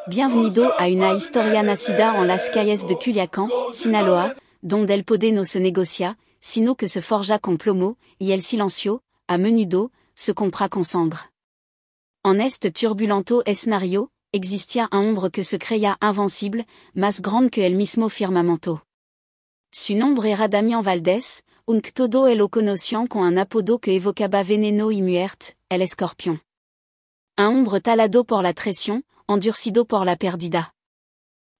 Bienvenido a una historia nacida en las calles de Culiacán, Sinaloa, donde el poder no se negocia, sino que se forja con plomo, y el silencio, a menudo, se compra con sangre. En este turbulento escenario, existía un hombre que se creía invencible, más grande que el mismo firmamento. Su nombre era Damián Valdés, que todo el conocían con un apodo que evocaba veneno y muerte, el escorpión. Un hombre talado por la traición, endurcido por la pérdida.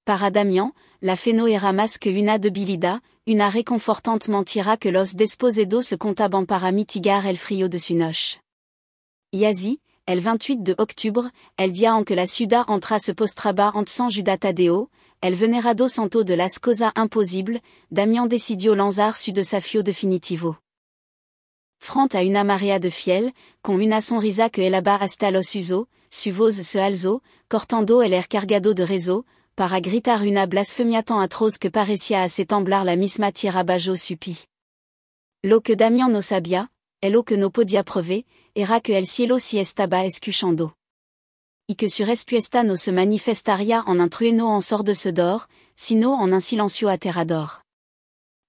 Para Damián, la fe no era más que una debilidad, una reconfortante mentira que los desposedos se contaban para mitigar el frío de su noche. Y así, el 28 de octubre, el día en que la ciudad entra se postraba ante San Judas Tadeo, el venerado santo de las cosas imposibles, Damián decidió lanzar su desafío definitivo. Frente a una marea de fiel, con una sonrisa que helaba hasta los usos, su voz se alzó, cortando el air cargado de rezo, para gritar una blasfemia tan atroz que parecía hacer temblar la misma tierra bajo su pie. Lo que Damián no sabía, el lo que no podía prover, era que el cielo si estaba escuchando. Y que su respuesta no se manifestaría en un trueno ensordecedor, sino en un silencio aterrador.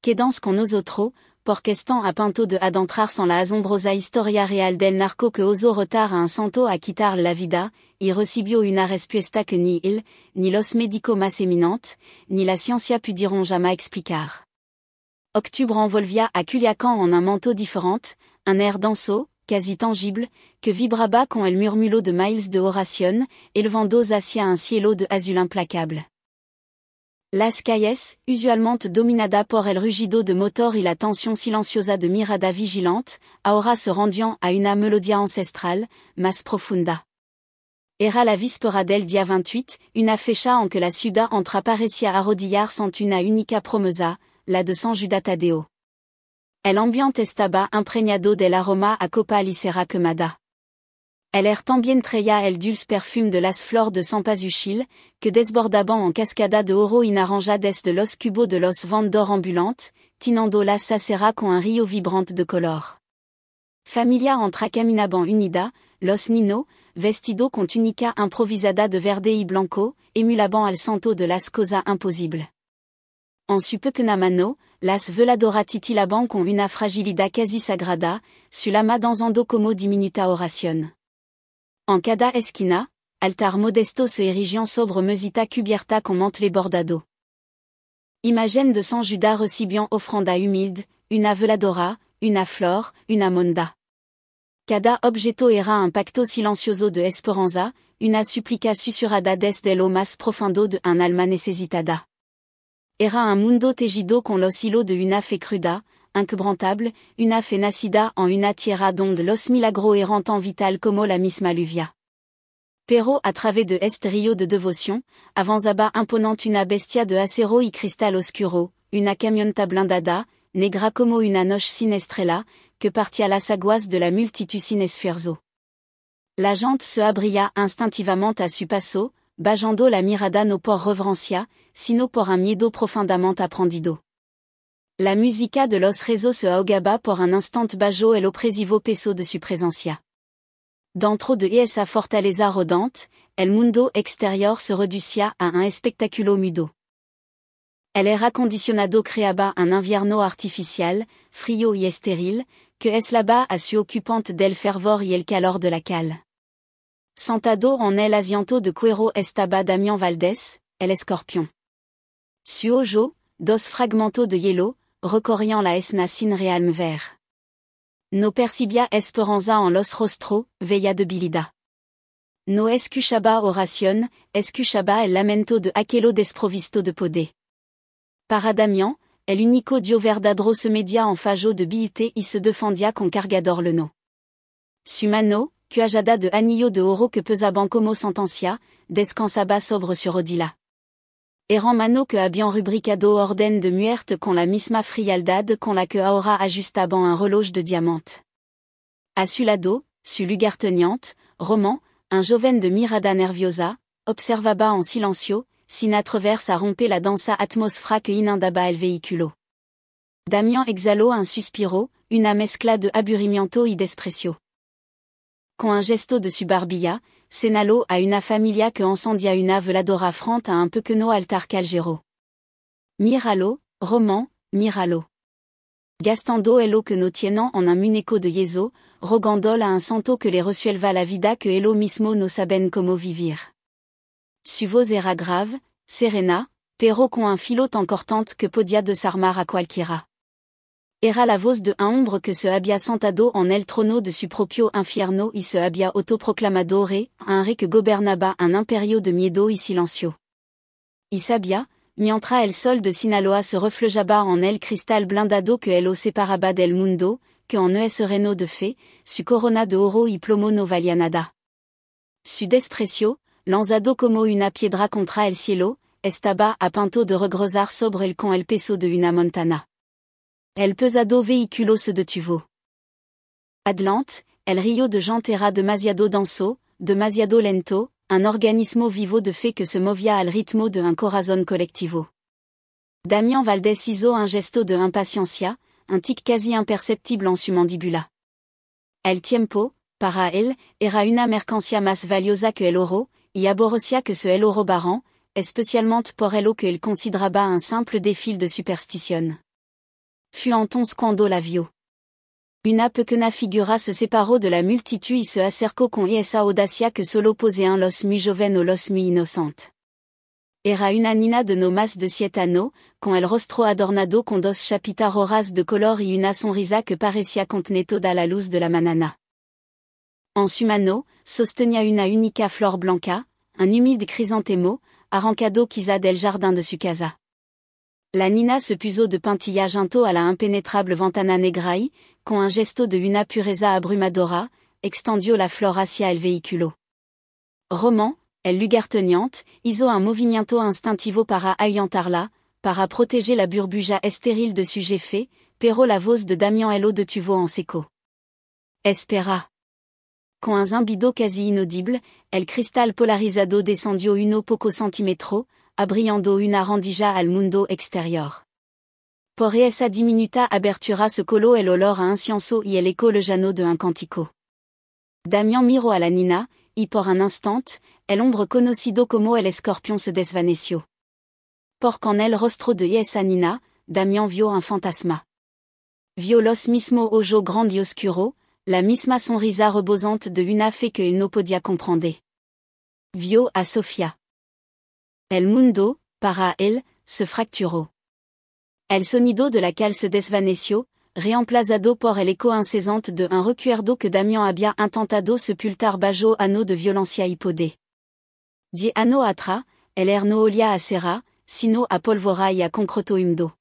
Quedamos con nosotros, porque están a punto de adentrarse en la asombrosa historia real del narco que osó retar a un santo a quitar la vida, y recibió una respuesta que ni él, ni los médicos más eminentes, ni la ciencia pudieron jamais explicar. Octubre envolvia à Culiacán en un manteau différent, un air denso, quasi tangible, que vibraba con el murmullo de miles de oración, elevando hacia un cielo de azul implacable. Las calles, usualmente dominada por el rugido de motor y la tensión silenciosa de mirada vigilante, ahora se rendían a una melodía ancestral, más profunda. Era la víspera del día 28, una fecha en que la ciudad entra parecía arrodillarse ante una única promesa, la de San Judas Tadeo. El ambiente estaba impregnado del aroma a copal y cera quemada. El air también traía el dulce perfume de las flores de cempasúchil, que desbordaban en cascada de oro y naranja desde los cubos de los vendedores ambulantes, tinando las acera con un río vibrante de color. Familia entra caminaban unida, los niños, vestidos con túnica improvisada de verde y blanco, emulaban al santo de las cosas imposibles. En su pequeña mano, las veladoras titilaban con una fragilidad casi sagrada, su lama danzando como diminuta oración. En cada esquina, altar modesto se erigió sobre mesita cubierta con mantle bordado. Imagen de San Judas recibió ofrenda humilde, una veladora, una flor, una monda. Cada objeto era un pacto silencioso de esperanza, una súplica susurrada desde lo más profundo de un alma necesitada. Era un mundo tejido con los hilos de una fe cruda, inquebrantable, una fe nacida en una tierra donde los milagros eran tan vital como la misma lluvia. Pero a través de este río de devoción, avanzaba imponente una bestia de acero y cristal oscuro, una camioneta blindada, negra como una noche sin estrella, que partía las aguas de la multitud sin esfuerzo. La gente se abría instintivamente a su paso, bajando la mirada no por reverencia, sino por un miedo profundamente aprendido. La música de los rezos se ahogaba por un instant bajo el opresivo peso de su presencia. Dentro de esa fortaleza rodante, el mundo exterior se reducía a un espectáculo mudo. El aire acondicionado creaba un invierno artificial, frío y estéril, que eslaba a su ocupante del fervor y el calor de la cal. Sentado en el asiento de cuero estaba Damián Valdés, el escorpión. Su ojo, dos fragmentos de hielo, recorriendo la escena sin realme ver. No percibía esperanza en los rostros, veía debilidad. No escuchaba oración, escuchaba el lamento de aquello desprovisto de poder. Para Damián, el único Dios verdadero se medía en fajo de beauté y se defendía con cargador leno. Su mano, cuajada de anillo de oro que pesaban como sentencia, descansaba sobre su rodilla. Eran mano que habían rubricado orden de muerte con la misma frialdad con la que ahora ajustaban un reloj de diamante. A su lado, su lugarteniente, Roman, un joven de mirada nerviosa, observaba en silencio, sin atreverse a romper la densa atmósfera que inundaba el vehículo. Damián exhaló un suspiro, una mezcla de aburrimiento y desprecio. Con un gesto de su barbilla, senalo a una familia que encendia una veladora frente a un pequeño altar calgero. Miralo, roman, miralo. Gastando elo que no tienen en un muñeco de yeso, rogandol a un santo que les resuelva la vida que elo mismo no saben como vivir. Su voz era grave, serena, pero con un filo tan cortante que podia desarmar a cualquiera. Era la voz de un hombre que se había sentado en el trono de su propio infierno y se había autoproclamado rey, un rey que gobernaba un imperio de miedo y silencio. Y sabía, mientras el sol de Sinaloa se reflejaba en el cristal blindado que lo separaba del mundo, que en ese reino de fe, su corona de oro y plomo no valía nada. Su desprecio, lanzado como una piedra contra el cielo, estaba a punto de regresar sobre el con el peso de una montana. El pesado vehículo se detuvo. Adelante, el río de gente era demasiado denso, demasiado lento, un organismo vivo de fe que se movía al ritmo de un corazón colectivo. Damián Valdés hizo un gesto de impaciencia, un tic quasi imperceptible en su mandíbula. El tiempo, para él, era una mercancía más valiosa que el oro, y aborrecía que se el oro robaran, especialmente por el que él consideraba un simple défil de superstición. Fut entonces cuando la vio. Una pequeña figura se separó de la multitud y se acercó con esa audacia que solo poseían los muy jóvenes o los muy inocentes. Era una nina de no más de 7 años, con el rostro adornado con dos chapitas rojas de color y una sonrisa que parecía contener toda la luz de la mañana. En su mano, sostenía una única flor blanca, un humilde crisantemo, arrancado quizá del jardin de su casa. La nina se puso de puntillas junto a la impenetrable ventana negra y, con un gesto de una pureza abrumadora, extendió la flor hacia el vehículo. Roman, el lugarteniente, hizo un movimiento instintivo para ahuyentarla, para proteger la burbuja estéril de su jefe, pero la voz de Damián lo detuvo en seco. Espera. Con un zumbido quasi inaudible, el cristal polarizado descendió uno poco centímetro, abriendo una rendija al mundo exterior. Por esa diminuta abertura se coló el olor a incienso y el eco lejano de un cántico. Damián miró a la nina, y por un instant, el hombre conocido como el escorpión se desvaneció. Porque en el rostro de esa nina, Damián vio un fantasma. Vio los mismos ojos grandes y oscuros, la misma sonrisa rebosante de una fe que él no podía comprender. Vio a Sofía. El mundo, para él, se fracturó. El sonido de la cal se desvaneció, reemplazado por el eco incesante de un recuerdo que Damián había intentado sepultar bajo anno de violencia y poder. 10 años atrás, el no olía a cera, sino a pólvora y a concreto húmedo.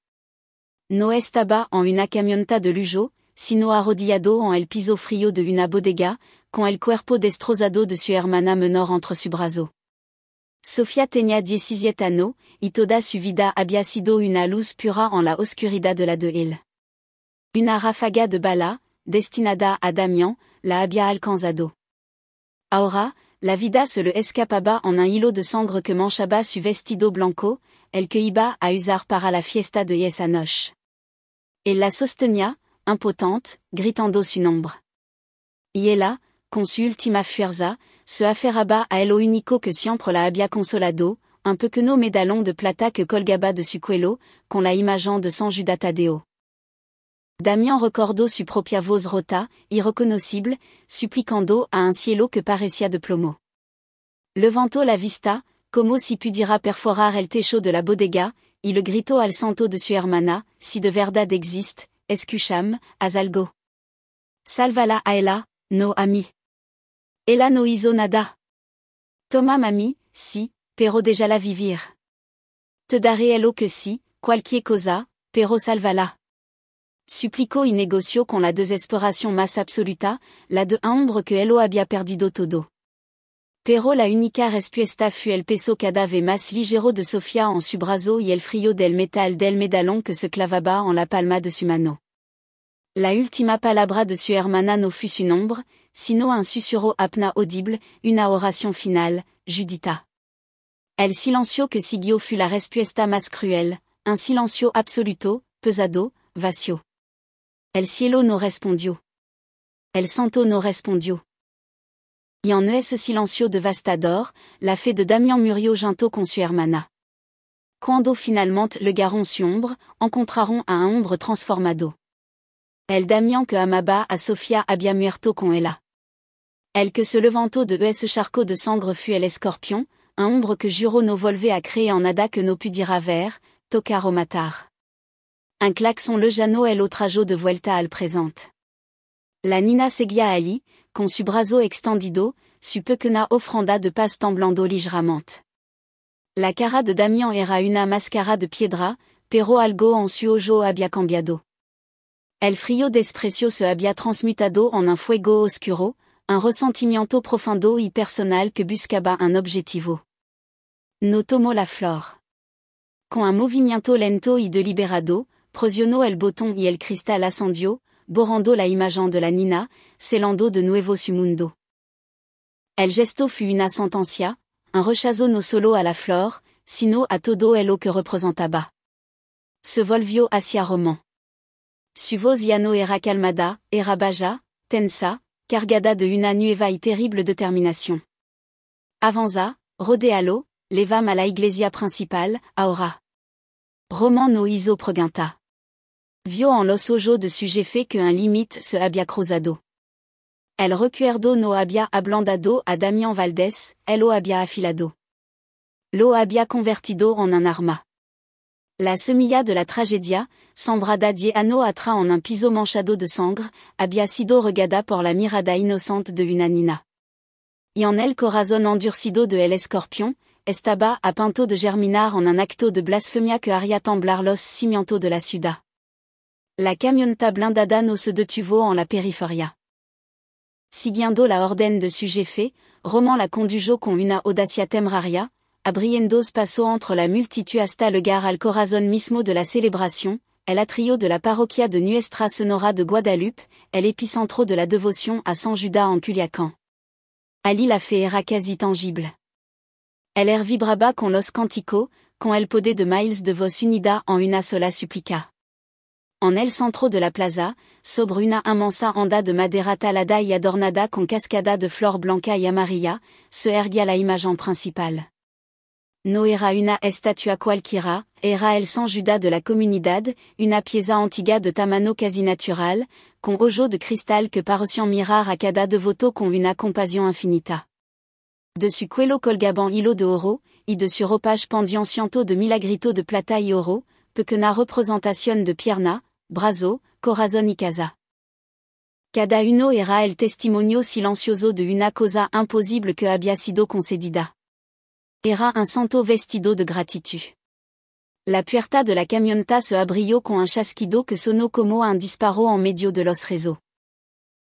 No estaba en una camioneta de lujo, sino arrodillado en el piso frío de una bodega, con el cuerpo destrozado de su hermana menor entre su brazo. Sofía tenía 17 años, y toda su vida había sido una luz pura en la oscuridad de la de él. Una ráfaga de bala, destinada a Damián, la había alcanzado. Ahora, la vida se le escapaba en un hilo de sangre que manchaba su vestido blanco, el que iba a usar para la fiesta de esa noche. Él la sostenía, impotente, gritando su nombre. Y ella, con su última fuerza, se aferraba a lo único que siempre la había consolado, un pequeño medallón de plata que colgaba de su cuello, con la imagen de San Judas Tadeo. Damián recordó su propia voz rota, irreconocible, suplicando a un cielo que parecía de plomo. Levantó la vista, como si pudiera perforar el techo de la bodega, y le gritó al santo de su hermana, si de verdad existe, escucham, haz algo. Sálvala a ella, no a mí. Ella no hizo nada. Toma mami, sí, pero déjala vivir. Te daré lo que sí, cualquier cosa, pero sálvala. Suplicó y negoció con la desesperación más absoluta, la de un hombre que él había perdido todo. Pero la única respuesta fue el peso cada vez más ligero de Sofía en su brazo y el frío del metal del medallón que se clavaba en la palma de su mano. La última palabra de su hermana no fut su nombre, sino un susurro apenas audible, una oración final, Judita. El silencio que siguió fut la respuesta más cruel, un silencio absoluto, pesado, vacío. El cielo no respondió. El santo no respondió. Y en es silencio de Vastador, la fée de Damian Murio Ginto con su hermana. Quando finalement le garon sombre, encontraron a un hombre transformado. El Damian que amaba a Sofia había muerto con ella. El que se levanto de es charco de sangre fut el escorpion, un ombre que juro no volver a créer en nada que no pudira ver, tocar o matar. Un klaxon le jano el otrajo de vuelta al presente. La nina seguia ali, con su brazo extendido, su pequeña ofranda de paz temblando ligeramente. La cara de Damian era una máscara de piedra, pero algo en su ojo había cambiado. El frío desprecio se había transmutado en un fuego oscuro, un ressentimiento profundo y personal que buscaba un objetivo. No tomó la flor. Con un movimiento lento y deliberado, presionó el botón y el cristal ascendió, borrando la imagen de la nina, celando de nuevo su mundo. El gesto fut una sentencia, un rechazo no solo a la flor, sino a todo lo que representaba. Se volvió hacia Roman. Su voz ya no era calmada, era baja, tensa, cargada de una nueva y terrible determinación. Avanza, rodealo, levam a la iglesia principal, ahora. Roman no hizo pregunta. Vio en los ojos de su jefe que un limite se había cruzado. El recuerdo no había ablandado a Damian Valdés, lo había afilado. Lo había convertido en un arma. La semilla de la tragedia, sembrada die ano atra en un piso manchado de sangre, había sido regada por la mirada inocente de una nina. Y en el corazón endurcido de el escorpión, estaba a punto de germinar en un acto de blasfemia que haría temblar los cimientos de la ciudad. La camioneta blindada no se detuvo en la periferia. Siguiendo la orden de su jefe, Roman la condujo con una audacia temeraria, abriéndose paso entre la multitud hasta llegar al corazón mismo de la celebración, el atrio de la parroquia de Nuestra Senora de Guadalupe, el epicentro de la devoción a San Judas en Culiacán. Ali la fe era quasi tangible. El air vibraba con los cánticos, con el poder de miles de voz unida en una sola súplica. En el centro de la plaza, sobre una inmensa onda de madera talada y adornada con cascada de flor blanca y amarilla, se erguía la imagen principal. No era una estatua cualquiera, era el San Judas de la comunidad, una pieza antigua de tamaño casi natural, con ojos de cristal que parecían mirar a cada devoto con una compasión infinita. De su cuello colgaban hilo de oro, y de su ropaje pendían cientos de milagritos de plata y oro, pequeña representación de pierna, brazo, corazón y casa. Cada uno era el testimonio silencioso de una cosa imposible que había sido concedida. Era un santo vestido de gratitud. La puerta de la camioneta se abrió con un chasquido que sonó como un disparo en medio de los rezos.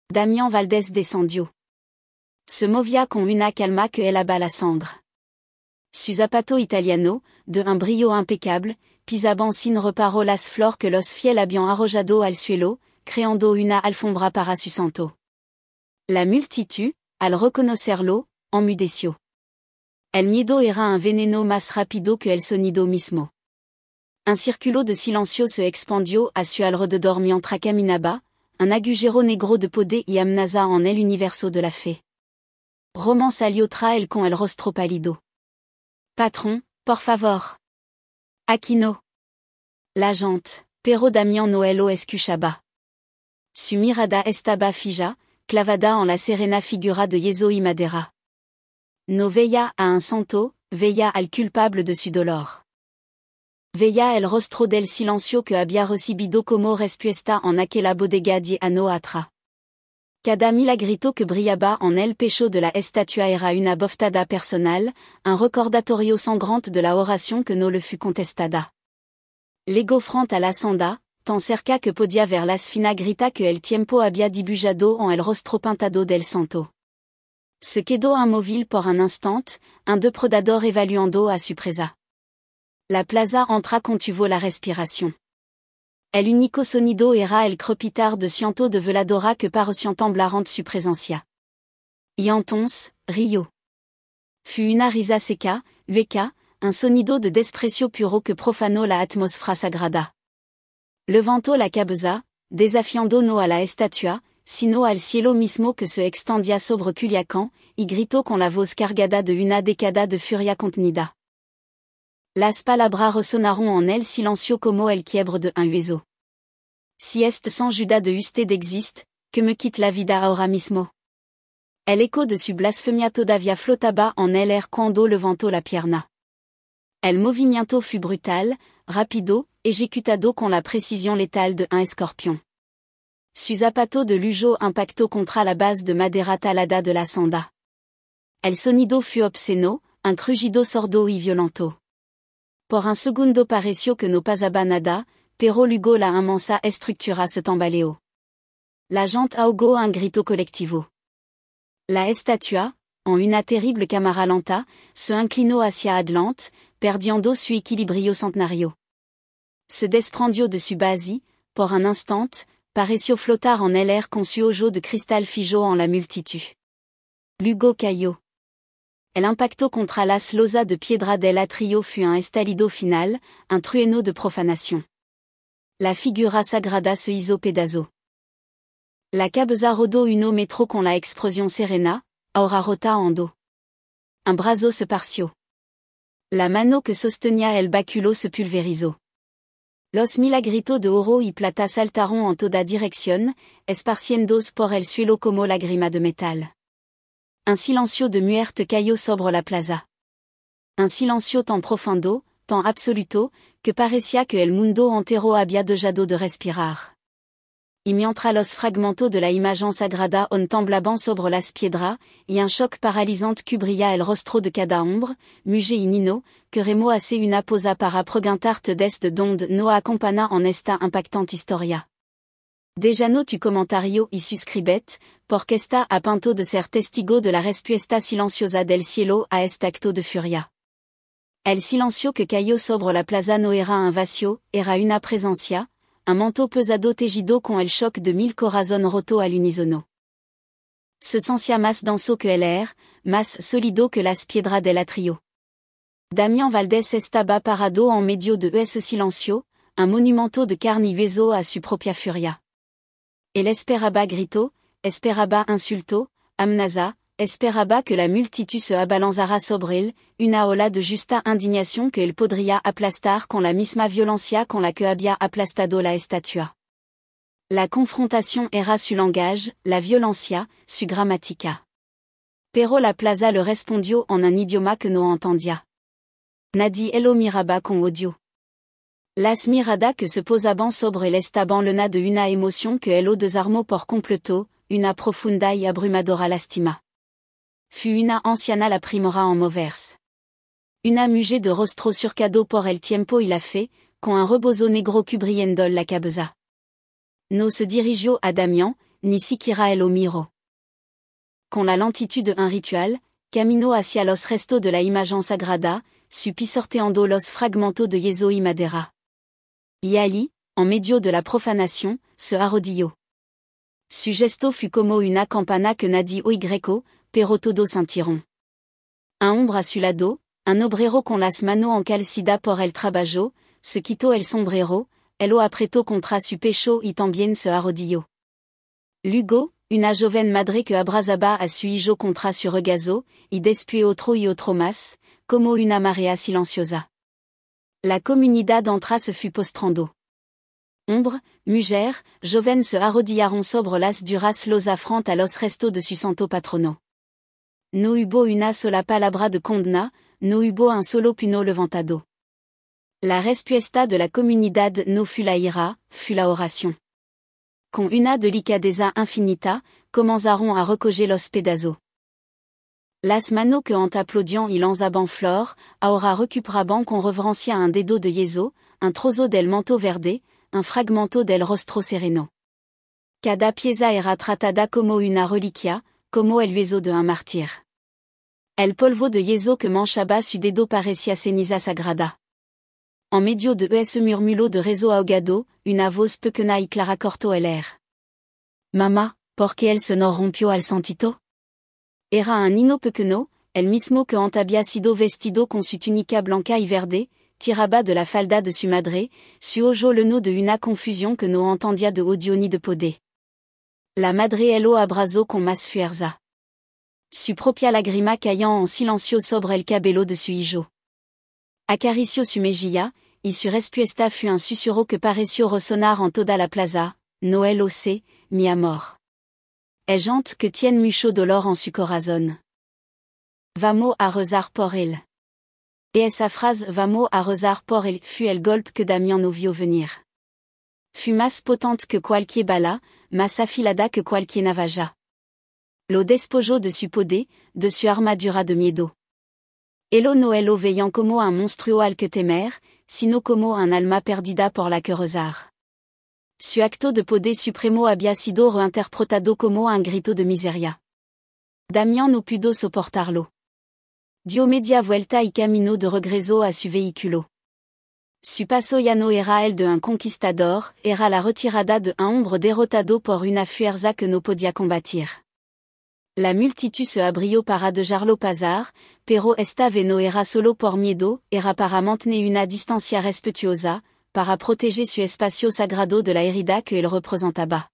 Damian Valdés descendió. Se movía con una calma que helaba la sangre. Su zapato italiano, de un brillo impeccable, pisaban sin reparo las flores que los fieles habían arrojado al suelo, creando una alfombra para su santo. La multitud, al reconocerlo, enmudeció. El miedo era un veneno más rápido que el sonido mismo. Un círculo de silencio se expandió a su alrededor mientras caminaba, un agujero negro de poder y amenaza en el universo de la fe. Roman salió tras él con el rostro pálido. Patron, por favor. Aquí no. La gente, pero Damian no lo escuchaba. Su mirada estaba fija, clavada en la serena figura de Yeso y Madera. No veía a un santo, veía al culpable de su dolor. Veía el rostro del silencio que había recibido como respuesta en aquella bodega de ano atra. Cada milagrito que brillaba en el pecho de la estatua era una bofetada personal, un recordatorio sangrante de la oración que no le fut contestada. Llegó frente a la sonda, tan cerca que podía ver las fina grita que el tiempo había dibujado en el rostro pintado del santo. Se quedó inmóvil por un instant, un depredador evaluando a su presa. La plaza entra contuvo la respiración. El único sonido era el crepitar de cientos de veladora que parecían temblar ante su presencia. Y entonces, rió. Fut una risa seca, hueca, un sonido de desprecio puro que profanó la atmósfera sagrada. Levantó la cabeza, desafiando no a la estatua, sino al cielo mismo que se extendía sobre Culiacán, y grito con la voz cargada de una década de furia contenida. Las palabras resonaron en el silencio como el quiebre de un hueso. Si est sans Judas de usted existe, que me quitte la vida ahora mismo. El eco de su blasfemia todavía flotaba en el air cuando levantó la pierna. El movimiento fut brutal, rapido, ejecutado con la précision létale de un escorpión. Su zapato de lujo impactó contra la base de madera talada de la senda. El sonido fut obsceno, un crujido sordo y violento. Por un segundo pareció que no pasaba nada, pero luego la inmensa estructura se tambaleó. La gente ahogó un grito colectivo. La estatua, en una terrible cámara lenta, se inclinó hacia adelante, perdiendo su equilibrio centenario. Se desprendió de su base, por un instant, pareció flotar en el air con su ojo de cristal fijó en la multitud. Luego cayó. El impacto contra las losas de piedra del atrio fut un estallido final, un trueno de profanación. La figura sagrada se hizo pedazo. La cabeza rodó uno metro con la explosión serena, ahora rota en dos. Un brazo se parció. La mano que sostenía el báculo se pulverizó. Los milagritos de oro y plata saltaron en toda dirección, esparciéndose por el suelo como lágrima de metal. Un silencio de muerte cayó sobre la plaza. Un silencio tan profundo, tan absoluto, que parecía que el mundo entero había dejado de respirar. Y mientras los fragmentos de la imagen sagrada temblaban sobre las piedras, y un choc paralysante cubría el rostro de cada hombre, muge y nino, queremos hacer una pausa para preguntarte desde donde nos acompaña en esta impactante historia. Déjanos tu comentario y suscribete, porque está a punto de ser testigo de la respuesta silenciosa del cielo a este acto de furia. El silencio que cayó sobre la plaza no era un vacío, era una presencia, un manteau pesado tejido con el choc de 1000 corazones rotos al unísono. Se sentía más denso que el air, más sólido que las piedras del atrio. Damián Valdés estaba parado en medio de ese silencio, un monumento de carne y hueso a su propia furia. Él esperaba grito, esperaba insulto, amenaza, esperaba que la multitud se abalanzara sobre él, una ola de justa indignación que él podría aplastar con la misma violencia con la que había aplastado la estatua. La confrontación era su langage, la violencia, su gramática. Pero la plaza le respondió en un idioma que no entendía. Nadie lo miraba con odio. Las miradas que se posaban sobre él estaban llenas de una emoción que él desarmó por completo, una profunda y abrumadora lástima. Fut una anciana la primera en moverse. Una mujer de rostro surcado por el tiempo y la fe, con un rebozo negro cubriendo la cabeza. No se dirigió a Damián, ni siquiera él lo miró. Con la lentitud de un ritual, caminó hacia los restos de la imagen sagrada, su pisoteando los fragmentos de yeso y madera. Y allí, en medio de la profanación, se arrodilló. Su gesto fut como una campana que nadie oigreco, pero todos sintieron. Un hombre a su lado, un obrero con las manos encalcida por el trabajo, se quitó el sombrero, el lo apretó contra su pecho y también se arrodilló. Luego, una joven madre que abrazaba a su hijo contra su regazo, y después otro y otro más, como una marea silenciosa. La comunidad entera se fut postrando. Hombre, mujer, joven se arrodillaron sobre las duras losas frente a los restos de su santo patrono. No hubo una sola palabra de condena, no hubo un solo puño levantado. La respuesta de la comunidad no fut la ira, fut la oración. Con una delicadeza infinita, comenzaron a recoger los pedazos. Las manos que aplaudian y lanzaban flor, ahora recuperaban con reverencia un dedo de yeso, un trozo del manto verde, un fragmento del rostro sereno. Cada pieza era tratada como una reliquia, como el hueso de un mártir. El polvo de yeso que manchaba su dedo parecía ceniza sagrada. En medio de ese murmullo de rezo ahogado, una voz pequeña y clara cortó el air. Mamá, ¿por qué él se no rompió al santito? Era un niño pequeño, el mismo que había sido vestido con su túnica blanca y verde, tiraba de la falda de su madre, su ojo lleno de una confusión que no entendía de odio ni de poder. La madre lo abrazó con más fuerza. Su propia lagrima caillant en silencio sobre el cabello de su hijo. Acaricio su mejilla, y su respuesta fut un susurro que pareció resonar en toda la plaza, Noel Ose, mi amor. Es gente que tiene mucho dolor en su corazón. Vamos a rezar por él. Et esa frase vamos a rezar por él fut el golpe que Damián no vio venir. Fut más potente que cualquier bala, más afilada que cualquier navaja. Lo despojó de su poder, de su armadura de miedo. Elo no elo veían como un monstruo al que temer, sino como un alma perdida por la que rezar. Su acto de poder supremo había sido reinterpretado como un grito de miseria. Damián no pudo soportarlo. Dio media vuelta y camino de regreso a su vehículo. Su paso ya no era el de un conquistador, era la retirada de un hombre derrotado por una fuerza que no podía combatir. La multitud se abrió para dejarlo pasar, pero esta vez no era solo por miedo, era para mantener una distancia respetuosa, para proteger su espacio sagrado de la herida que él representaba.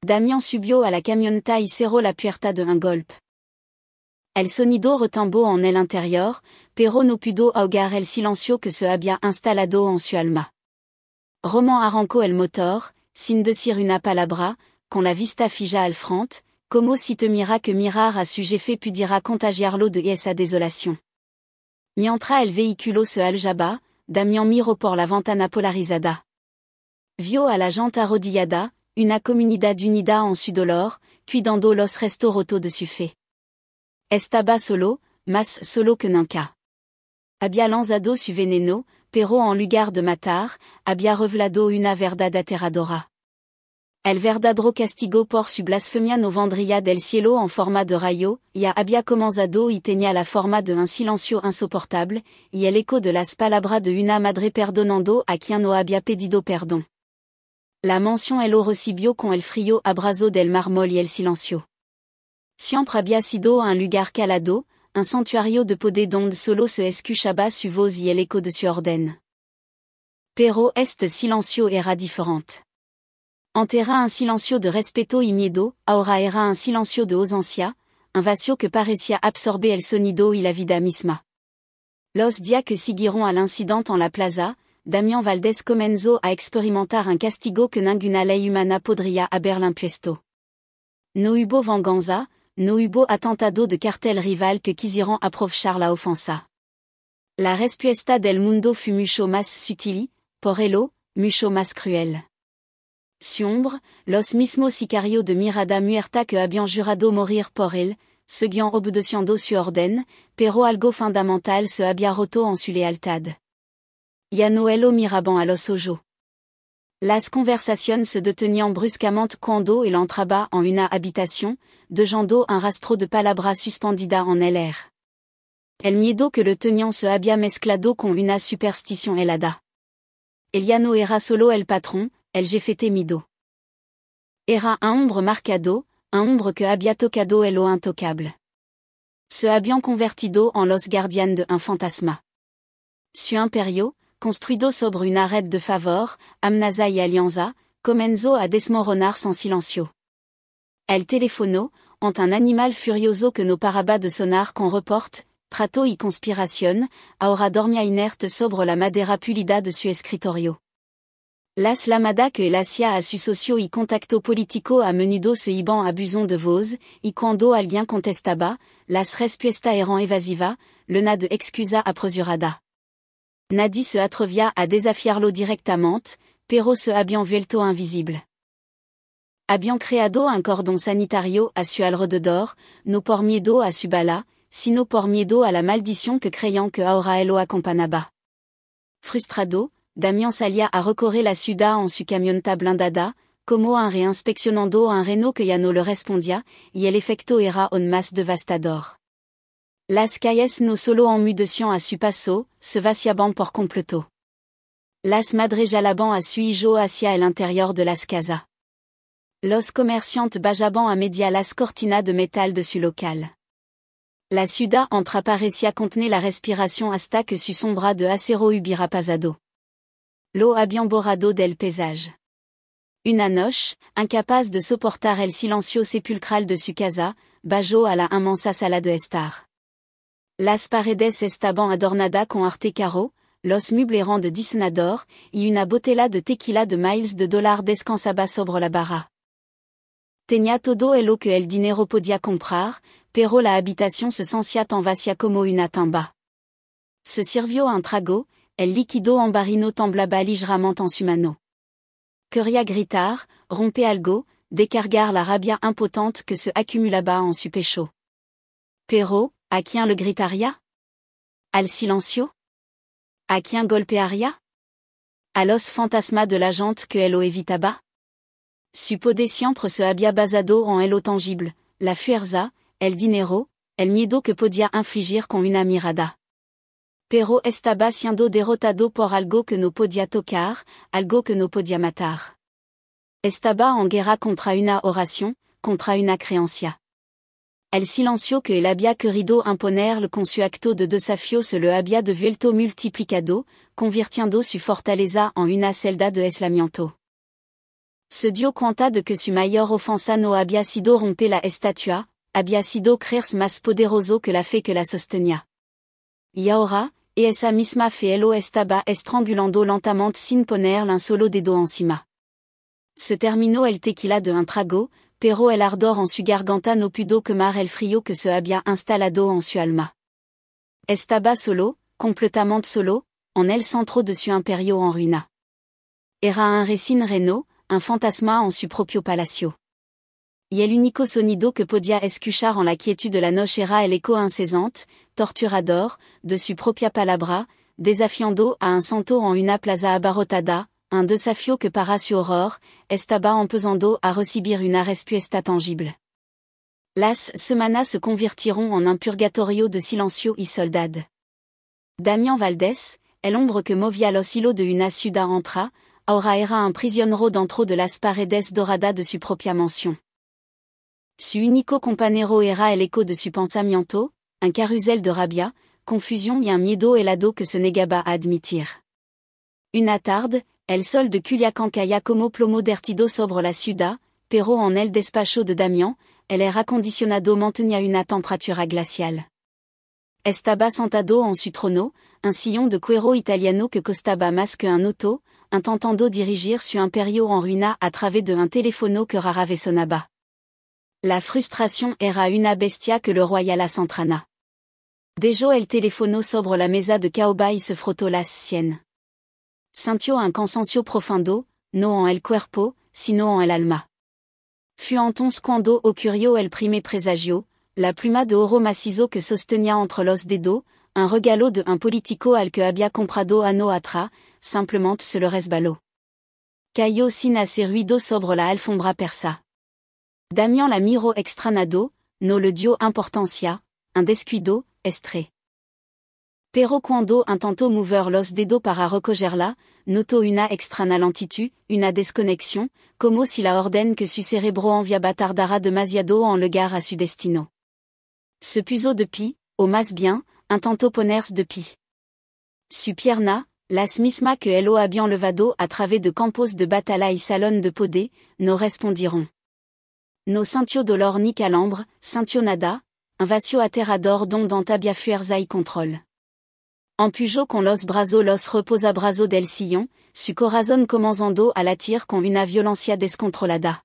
Damián subió a la camioneta y cerró la puerta de un golpe. El sonido retumbó en el interior, pero no pudo ahogar el silencio que se había instalado en su alma. Roman arrancó el motor, sin decir una palabra, con la vista fija al front, como si temiera que mirar a su jefe pudiera contagiarlo de esa desolación. Mientras el vehículo se alejaba, Damián miró por la ventana polarizada. Vio a la gente arrodillada, una comunidad unida en su dolor, cuidando los restos rotos de su fe. Estaba solo, más solo que nunca. Había lanzado su veneno, pero en lugar de matar, había revelado una verdad aterradora. El verdadero castigo por su blasfemia no vendría del cielo en forma de rayo, ya había comenzado y tenía la forma de un silencio insoportable, y el eco de las palabras de una madre perdonando a quien no había pedido perdón. La mención lo recibió con el frío abrazo del mármol y el silencio. Siempre había sido un lugar calado, un santuario de poder donde solo se escuchaba su voz y el eco de su orden. Pero este silencio era diferente. Antes era un silencio de respeto y miedo, ahora era un silencio de ausencia, un vacío que parecía absorber el sonido y la vida misma. Los días que siguieron al incidente en la plaza, Damián Valdés comenzó a experimentar un castigo que ninguna ley humana podría haber impuesto. No hubo venganza, no hubo atentado de cartel rival que quisieron aprovechar la ofensa. La respuesta del mundo fue mucho más sutil, por ello, mucho más cruel. Su ombre, los mismos sicarios de mirada muerta que habían jurado morir por él, seguían obedeciendo su orden, pero algo fundamental se había roto en su lealtad. Ya no lo miraban a los ojos. Las conversaciones se detenían bruscamente cuando él entraba en una habitación, dejando un rastro de palabras suspendidas en el aire. El miedo que le tenían se había mezclado con una superstición helada. Él ya no era solo el patrón, el jefe temido. Era un hombre marcado, un hombre que había tocado lo intocable. Se habían convertido en los guardianes de un fantasma. Su imperio, construido sobre una red de favor, amenaza y alianza, comenzó a desmoronarse en silencio. El teléfono, ante un animal furioso que no paraba de sonar con report, trato y conspiración, ahora dormía inerte sobre la madera pulida de su escritorio. Las llamadas que él hacía a su socio y contacto político a menudo se iban abusando de voz, y cuando alguien contestaba, las respuestas eran evasivas, llenas de excusas apresuradas. Nadie se atrevía a desafiarlo directamente, pero se habían vuelto invisible. Habían creado un cordón sanitario a su alrededor, no por miedo a su bala, sino por miedo a la maldición que creían que ahora él lo acompañaba. Frustrado, Damián salía a recorrer la ciudad en su camioneta blindada, como un reinspeccionando un Renault que ya no le respondía, y el efecto era aún más devastador. Las calles no solo enmudecían a su paso, se vaciaban por completo. Las madres jalaban a su hijo hacia el interior de las casas. Los comerciantes bajaban a media las cortinas de metal de su local. La ciudad entre parecía contener la respiración hasta que su sombra de acero hubiera pasado. Lo habían borrado del paisaje. Una noche, incapaz de soportar el silencio sepulcral de su casa, bajo a la immensa sala de estar. Las paredes estaban adornada con arte caro, los muebles de diseñador, y una botella de tequila de miles de dollars descansaba sobre la barra. Tenía todo lo que el dinero podía comprar, pero la habitación se sentía tan vacía como una tumba. Se sirvió un trago, el líquido embarino temblaba ligeramente en su mano. Quería gritar, romper algo, descargar la rabia impotente que se accumulaba en su pecho. Pero, ¿a quién le gritaría? ¿Al silencio? ¿A quién golpearía? ¿A los fantasmas de la gente que lo evitaba? Su poder siempre se había basado en lo tangible, la fuerza, el dinero, el miedo que podía infligir con una mirada. Pero estaba siendo derrotado por algo que no podía tocar, algo que no podía matar. Estaba en guerra contra una oración, contra una creencia. El silencio que él había querido imponerle con su acto de desafío se lo había devuelto multiplicado, convirtiendo su fortaleza en una celda de aislamiento. Se dio cuenta de que su mayor ofensa no había sido romper la estatua, había sido creerse más poderoso que la fe que la sostenía. Y ahora, esa misma fe lo estaba estrangulando lentamente sin ponerle un solo dedo encima. Se terminó el tequila de un trago, pero el ardor en su garganta no pudo quemar el frío que se había instalado en su alma. Estaba solo, completamente solo, en el centro de su imperio en ruina. Era un recinreno, un fantasma en su propio palacio. Y el único sonido que podía escuchar en la quietud de la noche era el eco incesante, torturador, de su propia palabra, desafiando a un santo en una plaza abarrotada, un desafío que para su horror, estaba empezando a recibir una respuesta tangible. Las semanas se convirtieron en un purgatorio de silencio y soledad. Damián Valdés, el hombre que movía los hilos de una ciudad entra, ahora era un prisionero dentro de las paredes doradas de su propia mansión. Su único compañero era el eco de su pensamiento, un carrusel de rabia, confusión y un miedo helado que se negaba a admitir. Una tarde, el sol de Culiacán caía como plomo dertido sobre la ciudad, pero en el despacho de Damián, el aire acondicionado mantenía una temperatura glacial. Estaba sentado en su trono, un sillón de cuero italiano que costaba más que un auto, intentando dirigir su imperio en ruina a través de un teléfono que rara vez sonaba. La frustración era una bestia que le royala s'entrana. Dejó el teléfono sobre la mesa de caoba y se frotó las sienes. Sintió un cansancio profundo, no en el cuerpo, sino en el alma. Fut entonces cuando ocurrió el primer presagio, la pluma de oro macizo que sostenía entre los dedos, un regalo de un político al que había comprado ano atrás, simplemente se le resbaló. Cayó sin hacer ruido sobre la alfombra persa. Damián la miró extranado, no le dio importancia, un descuido, estré. Pero cuando intentó mover los dedos para recogerla, notó una extraña lentitud, una desconexión, como si la orden que su cerebro enviaba tardara demasiado en llegar a su destino. Se puso de pie, o más bien, intentó ponerse de pie. Su pierna, las mismas que él había levado a través de campos de batalla y salón de poder, no respondieron. No sintió dolor ni calambre, sintió nada, un vacío aterrador donde había fuerza y control. Empujó con los brazos los reposabrazos del sillón, su corazón comenzando a latir con una violencia descontrolada.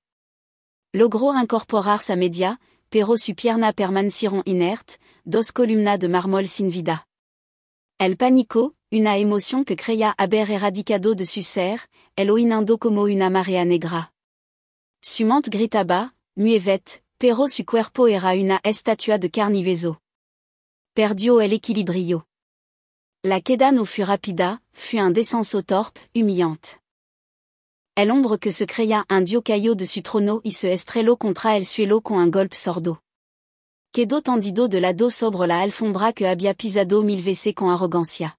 Logró incorporarse a media, pero su pierna permanecieron inerte, dos columnas de mármol sin vida. El pánico, una emoción que creía haber erradicado de su ser, el oinando como una marea negra. Su mente gritaba, muevette, pero su cuerpo era una estatua de carne y hueso. Perdió el equilibrio. La queda no fut rapida, fut un descenso torpe, humillante. El hombre que se creía un dios cayó de su trono y se estrelló contra el suelo con un golpe sordo. Quedó tendido de lado sobre la alfombra que había pisado mil veces con arrogancia.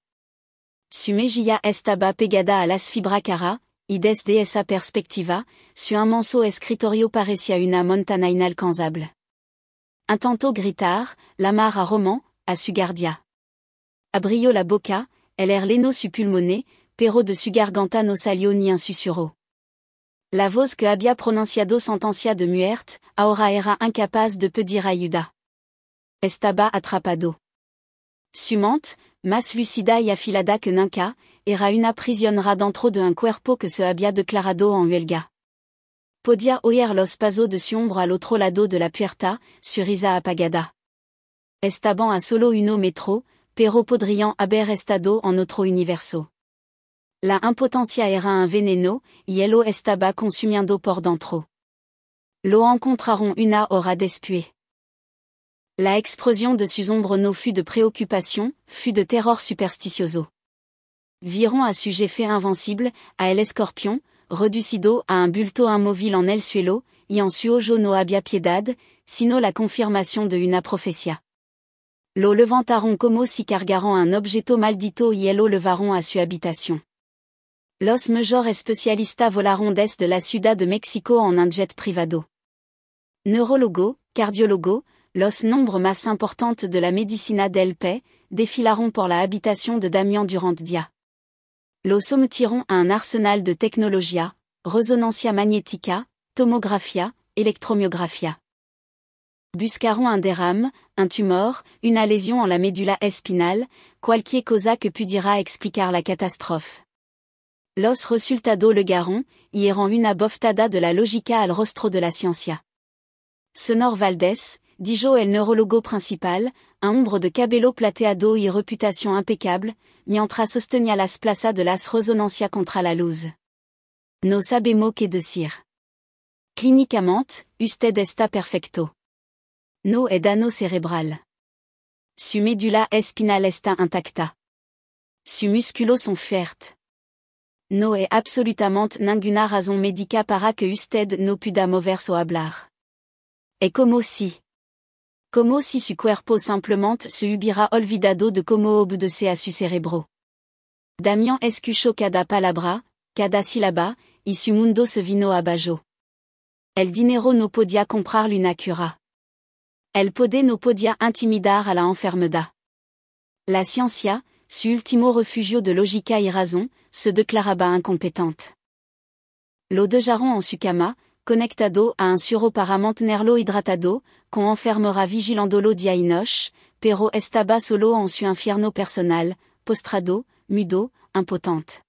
Su mejilla estaba pegada a las fibras cara, y desde esa perspectiva, su inmenso escritorio parecía una montaña inalcanzable. Intentó gritar, llamar a Roman, a su guardia. Abrió la boca, el air leno su pulmoné, pero de su garganta no salió ni un susurro. La voz que había pronunciado sentencia de muerte, ahora era incapaz de pedir ayuda. Estaba atrapado. Sumante, más lucida y afilada que nunca, era una prisionera dentro de un cuerpo que se había declarado en huelga. Podía oír los pasos de su ombre al otro lado de la puerta, su risa apagada. Estaban a solo uno metro, pero podrían haber estado en otro universo. La impotencia era un veneno, y él lo estaba consumiendo por dentro. Lo encontraron una hora después. La expression de sus ombres no fut de préoccupation, fut de terror supersticioso. Vieron a su jefe invincible, a el escorpión, reducido a un bulto inmóvil en el suelo, y en su ojo no había piedad, sino la confirmación de una profecía. Lo levantaron como si cargaran un objeto maldito y lo levaron a su habitación. Los mejores especialistas volaron desde la Ciudad de México en un jet privado. Neurólogos, cardiólogos, los nombres más importantes de la medicina del país, défilaron por la habitación de Damián durant dia. Lo sometieron a un arsenal de tecnología, resonancia magnética, tomografía, electromiografía. Buscaron un derrame, un tumor, una lésion en la médula espinal, cualquier cosa que pudiera explicar la catastrophe. Los resultados llegaron, y eran una bofetada de la lógica al rostro de la ciencia. Senor Valdés, dijo el neurólogo principal, un hombre de cabello plateado y reputación impecable, mientras sostenía las plazas de las resonancia contra la luz. No sabemos qué decir. Clínicamente, usted está perfecto. No es daño cerebral. Su médula espinal está intacta. Sus músculos son fuertes. No hay absolutamente ninguna razón médica para que usted no pueda moverse o hablar. Es como si su cuerpo simplemente se hubiera olvidado de cómo obedecer a su cerebro. Damián escuchó cada palabra, cada sílaba, y su mundo se vino abajo. El dinero no podía comprarle una cura. El poder no podía intimidar a la enfermedad. La ciencia, su último refugio de lógica y razón, se declaraba incompetente. Lo dejaron en su cama, conectado a un suero para mantenerlo hidratado, con enfermera vigilándolo día y noche, pero estaba solo en su infierno personal, postrado, mudo, impotente.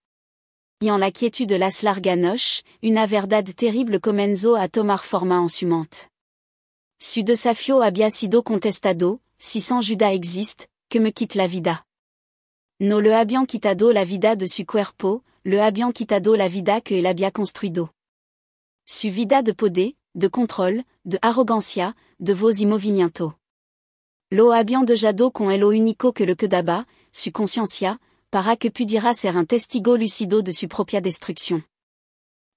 Y en la quietud de las largas noches, una verdad terrible comenzó a tomar forma en su mente. Su desafío había sido contestado, si sans Judas existe, que me quitte la vida. No le habían quitado la vida de su cuerpo, le habían quitado la vida que él había construido. Su vida de poder, de control, de arrogancia, de voz y movimiento. Lo habían dejado con el único que le quedaba, su conciencia, para que pudiera ser un testigo lucido de su propia destrucción.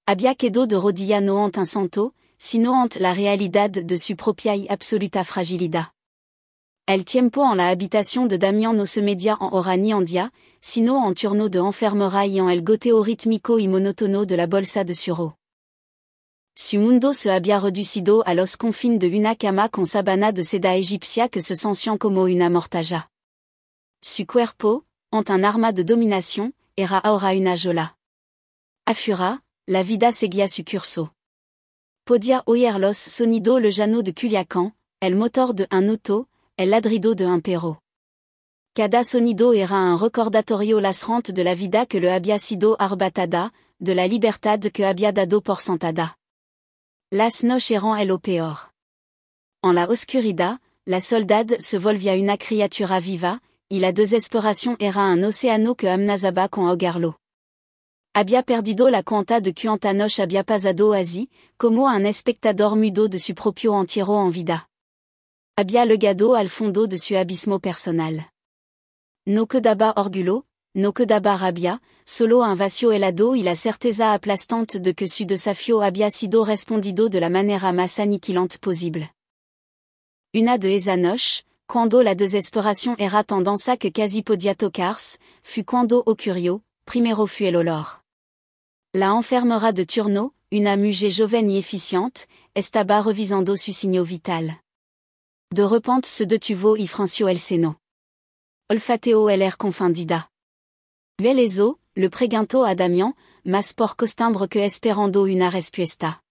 Había quedado de rodillas no ante un santo, sino ante la realidad de su propia y absoluta fragilidad. El tiempo en la habitación de Damián no se medía en hora ni en día, sino en turno de enfermera y en el goteo rítmico y monótono de la bolsa de suero. Su mundo se había reducido a los confines de una cama con sabana de seda egipcia que se sentían como una mortaja. Su cuerpo, ante un arma de dominación, era ahora una jola. Afura, la vida seguía su curso. Podía oír los sonidos lejanos de Culiacán, el motor de un auto, el ladrido de un perro. Cada sonido era un recordatorio lasrante de la vida que le había sido arrebatada, de la libertad que había dado por sentada. Las noches eran el peor. En la oscuridad, la soledad se volvía una criatura viva, y la desesperación era un océano que amenazaba con ahogarlo. Había perdido la cuenta de cuánta noche había pasado así, como un espectador mudo de su propio entierro en vida. Había legado al fondo de su abismo personal. No quedaba orgullo, no quedaba rabia, solo un vacío helado y la certeza aplastante de que su desafío había sido respondido de la manera más aniquilante posible. Una de esa noche, cuando la desesperación era tan densa que casi podía tocarse, fue cuando ocurrió, primero fue el olor. La enfermera de turno, una mujer joven y eficiente, estaba revisando su signo vital. De repente se detuvo y franció el seno. Olfateó el air confundida. Velezo, le preguntó a Damián, mas por costumbre que esperando una respuesta.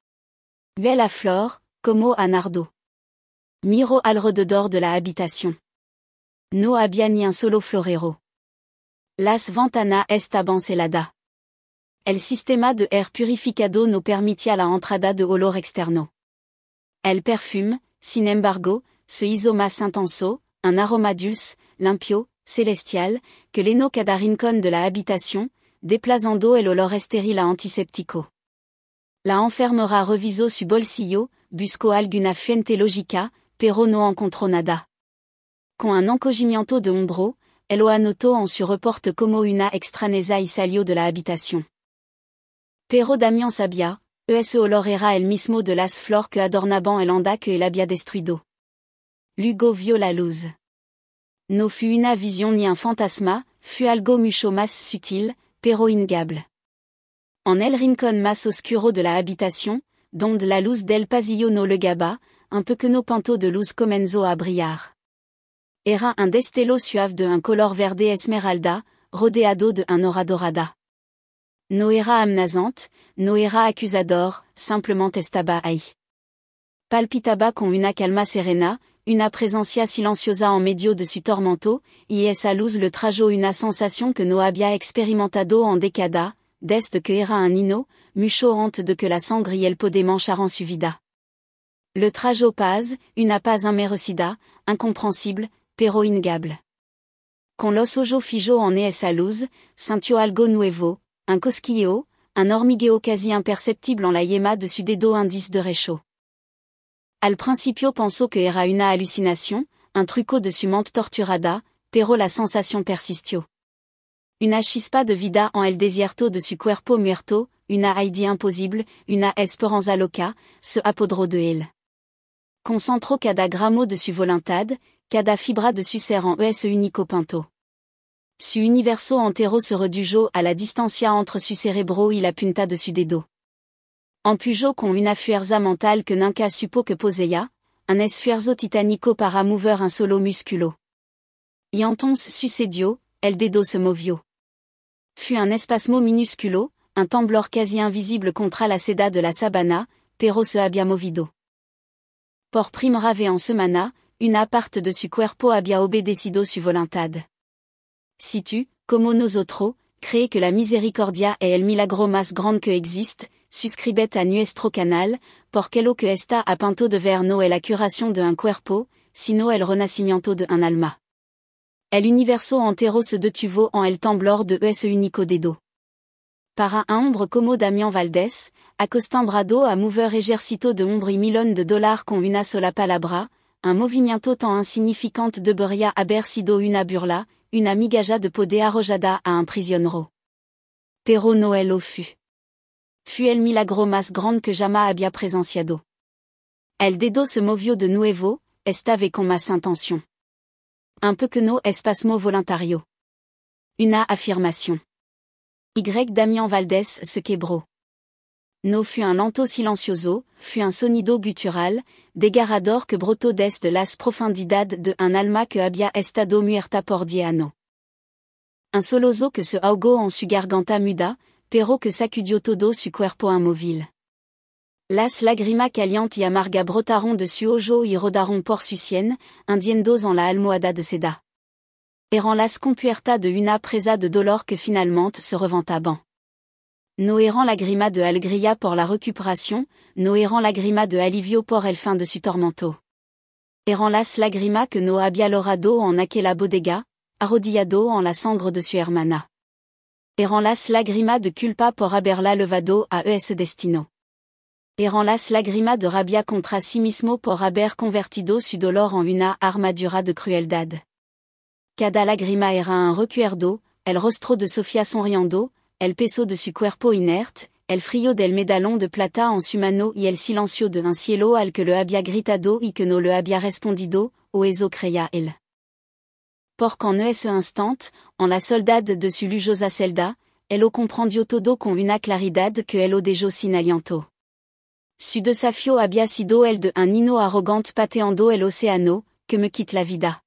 Bella flor, como a nardo. Miro alrededor de la habitación. No había ni un solo florero. Las ventana estaban celada. El sistema de air purificado no permitía la entrada de olor externo. El perfume, sin embargo, se hizo más intenso, un aroma dulce, limpio, celestial, que l'eno cada rincón de la habitación, desplazando el olor estéril a antiséptico. La enfermera revisó su bolsillo, buscó alguna fuente lógica, pero no encontró nada. Con un encogimiento de hombro, el lo anotó en su reporte como una extrañeza y salió de la habitación. Pero Damián sabía, ese olor era el mismo de las flores que adornaban el anda que él había destruido. Luego vio la luz. No fut una visión ni un fantasma, fut algo mucho más sutil, pero innegable. En el rincón más oscuro de la habitación, donde la luz del pasillo no legaba, un pequeño punto de luz comenzó a brillar. Era un destello suave de un color verde esmeralda, rodeado de un aura dorada. No era amenazante, no era acusador, simplement estaba ahí. Palpitaba con una calma serena, una presencia silenciosa en medio de su tormento, y esa luz le trajo una sensación que no había experimentado en década, desde que era un niño, mucho antes de que la sangre y el poder mancharan su vida. Le trajo paz, una paz inmerecida, incomprensible, pero innegable. Con los ojos fijos en esa luz, sintió algo nuevo, un cosquilleo, un hormigueo quasi imperceptible en la yema de su dedo índice derecho. Al principio pensó que era una alucinación, un truco de su mente torturada, pero la sensación persistió. Una chispa de vida en el desierto de su cuerpo muerto, una idea imposible, una esperanza loca, se apoderó de él. Concentró cada gramo de su voluntad, cada fibra de su ser en ese único punto. Su universo entero se redujo a la distancia entre su cerebro y la punta de su dedo. Empujó con una fuerza mental que nunca supo que poseía, un esfuerzo titánico para mover un solo músculo. Y entonces sucedió, el dedo se movió. Fut un espasmo minúsculo, un temblor quasi invisible contra la seda de la sabana, pero se había movido. Por primera vez en semana, una parte de su cuerpo había obedecido su voluntad. Si tú, como nosotros, cree que la misericordia es el milagro más grande que existe, suscríbete a nuestro canal, porque lo que está a punto de ver no es la curación de un cuerpo, sino el renacimiento de un alma. El universo entero se detuvo en el temblor de ese único dedo. Para un hombre como Damián Valdés, acostumbrado a mover ejército de hombre y millones de dólares con una sola palabra, un movimiento tan insignificante debería haber sido una burla, una migaja de poder arrojada a un prisionero. Pero no lo fut. Fut el milagro más grande que jamás había presenciado. El dedo se movió de nuevo, esta vez con más intención. Un pequeño espasmo voluntario. Una afirmación. Damián Valdés se quebró. No fut un lento silencioso, fut un sonido gutural, desgarrador que brotó desde las profundidades de un alma que había estado muerta por 10 años. Un solozo que se ahogó en su garganta muda, pero que sacudió todo su cuerpo inmóvil. Las lágrimas calientes y amargas brotaron de su ojo y rodaron por su sien, hundiéndose en la almohada de seda. Eran las compuertas de una presa de dolor que finalmente se reventaban. No eran lágrimas de alegría por la recuperación, no eran lágrimas de alivio por el fin de su tormento. Eran las lágrimas que no había logrado en aquella bodega, arrodillado en la sangre de su hermana. Eran las lágrimas de culpa por haberla levado a ese destino. Eran las lágrimas de rabia contra sí mismo por haber convertido su dolor en una armadura de crueldad. Cada lágrima era un recuerdo, el rostro de Sofía sonriendo, el peso de su cuerpo inerte, el frío del medallón de plata en su mano y el silencio de un cielo al que le había gritado y que no le había respondido, o eso creía él. Porque en ese instant, en la soledad de su lujosa celda, él lo comprendió todo con una claridad que él lo dejó sin aliento. Su desafío había sido el de un niño arrogante pateando el océano, que me quite la vida.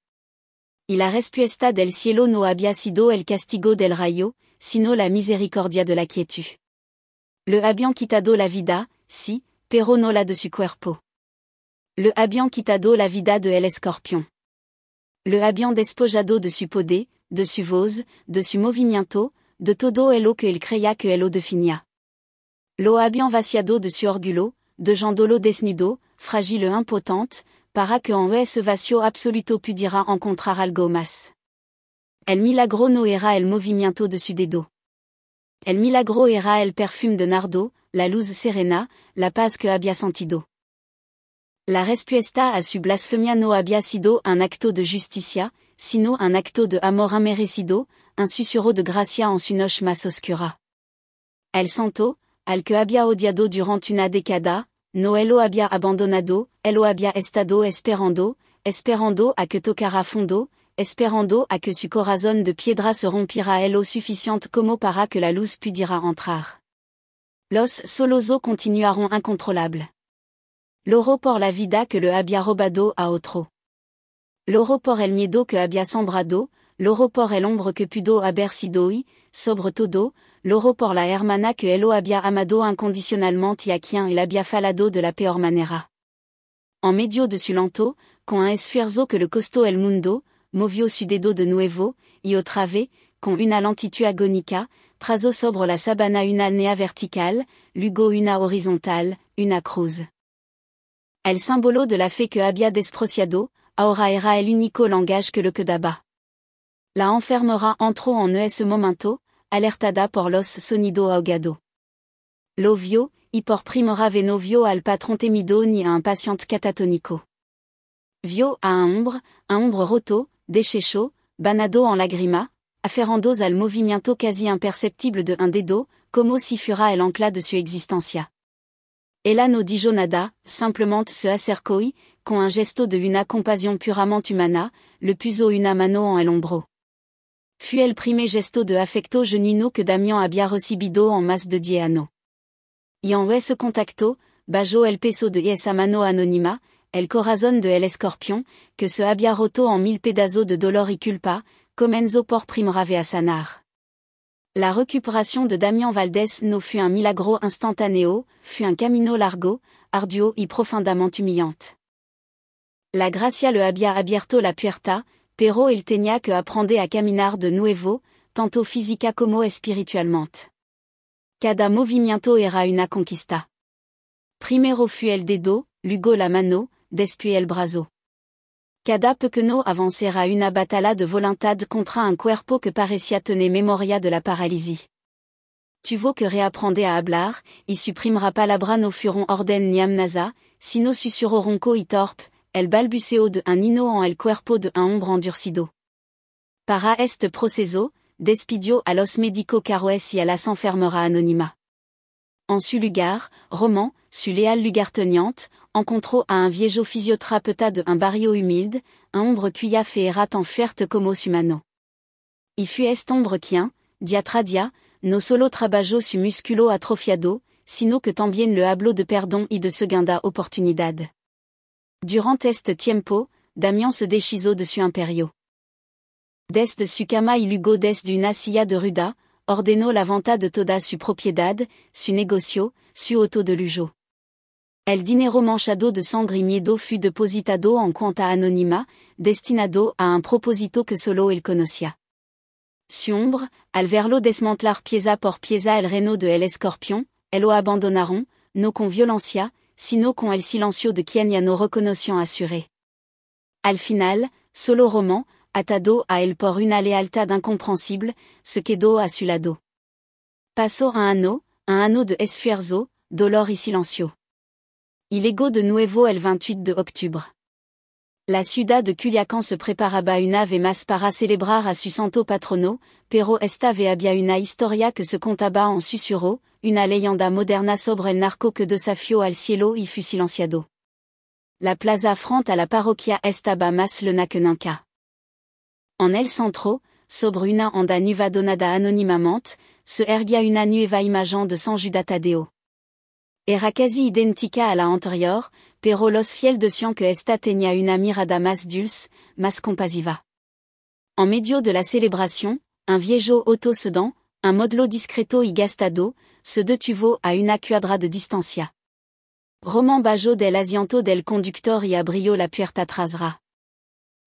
Y la respuesta del cielo no había sido el castigo del rayo, sino la misericordia de la quietud. Le habían quitado la vida, si, pero no la de su cuerpo. Le habían quitado la vida de el escorpión. Le habían despojado de su poder, de su voz, de su movimiento, de todo lo que él creía que él lo definía. Lo habían vaciado de su orgullo, de lo desnudo, fragile e impotente, para que en ese vacío absoluto pudiera encontrar algo más. El milagro no era el movimiento de su dedo. El milagro era el perfume de nardo, la luz serena, la paz que había sentido. La respuesta a su blasfemia no había sido un acto de justicia, sino un acto de amor inmerecido, un susurro de gracia en su noche más oscura. El santo, al que había odiado durante una década, no lo había abandonado, lo había estado esperando, esperando a que tocara fondo, esperando a que su corazón de piedra se rompiera lo suficiente como para que la luz pudiera entrar. Los solos continuaron incontrolables. L'oro por la vida que le había robado a otro. L'oro por el miedo que había sembrado, l'oro por el hombre que pudo haber sido y, sobre todo, l'oro por la hermana que él había amado incondicionalmente y a quien él había falado de la peor manera. En medio de su llanto, con un esfuerzo que le costó el mundo, movió su dedo de nuevo, y otra vez, con una lentitud agónica, trazó sobre la sabana una línea vertical, luego una horizontal, una cruz. El símbolo de la fe que había despreciado, ahora era el único langage que le quedaba. La enfermera entró en ese momento, alertada por los sonidos ahogados. Lo vio, y por primera vez no vio al patrón temido ni a un paciente catatónico. Vio a un hombre roto, deshecho, banado en lágrima, aferrando al movimiento casi imperceptible de un dedo, como si fuera el ancla de su existencia. Ella no dijo nada, simplement se acercó y, con un gesto de una compasión puramente humana, le puso una mano en el hombro. Fut el primer gesto de afecto genuino que Damián había recibido en más de 10 años. Y en ese contacto, bajó el peso de esa mano anónima, el corazón de el escorpión, que se había roto en 1000 pedazos de dolor y culpa, comenzó por primera vez a sanar. La recuperación de Damián Valdés no fut un milagro instantáneo, fut un camino largo, arduo y profundamente humillante. La gracia le había abierto la puerta, pero él tenía que aprender a caminar de nuevo, tanto física como espiritualmente. Cada movimiento era una conquista. Primero fue el dedo, luego la mano, después el brazo. Cada pequeño avance era una batalla de voluntad contra un cuerpo que parecía tener memoria de la parálisis. Tuvo que reaprender a hablar, y su primera palabra no fueron orden ni amenaza, sino susurro ronco y torpe, el balbuceo de un hino en el cuerpo de un hombre endurcido. Para este proceso, despidió a los médicos caroes y a las enfermeras anónimas. En su lugar, Roman, su leal lugarteniente, encontró a un viejo fisioterapeuta de un barrio humilde, un hombre cuya fe era tan fuerte como su mano. Y fue este hombre quien, día tras día, no solo trabajó su músculo atrofiado, sino que también le habló de perdón y de segunda oportunidad. Durant este tiempo, Damián se deshizo de su imperio. Desde su cama y luego desde una silla de ruda, ordenó la venta de toda su propiedad, su negocio, su auto de lujo. El dinero manchado de sangre y miedo fut depositado en cuenta anónima, destinado a un propósito que solo él conocía. Su hombre, al verlo desmantelar pieza por pieza el reino de el escorpión, lo abandonaron, no con violencia, sino con el silencio de quien ya no reconoció assuré. Al final, solo Roman, atado a él por una lealtad incomprensible, se quedó a su lado. Pasó un ano de esfuerzo, dolor y silencio. Y llegó de nuevo el 28 de octubre. La ciudad de Culiacán se preparaba una vez más para celebrar a su santo patrono, pero esta vez había una historia que se contaba en susurro, una leyenda moderna sobre el narco que desafió al cielo y fut silenciado. La plaza frente a la parroquia estaba más llena que nunca. En el centro, sobre una onda nueva donada anónimamente, se erguía una nueva imagen de San Judas Tadeo. Era casi idéntica a la anterior, pero los fieles decían que esta tenía una mirada más dulce, más compasiva. En medio de la celebración, un viejo auto sedan, un modelo discreto y gastado, ce de tuvo a una cuadra de distancia. Roman bajo del asiento del conductor y abrió la puerta trasera.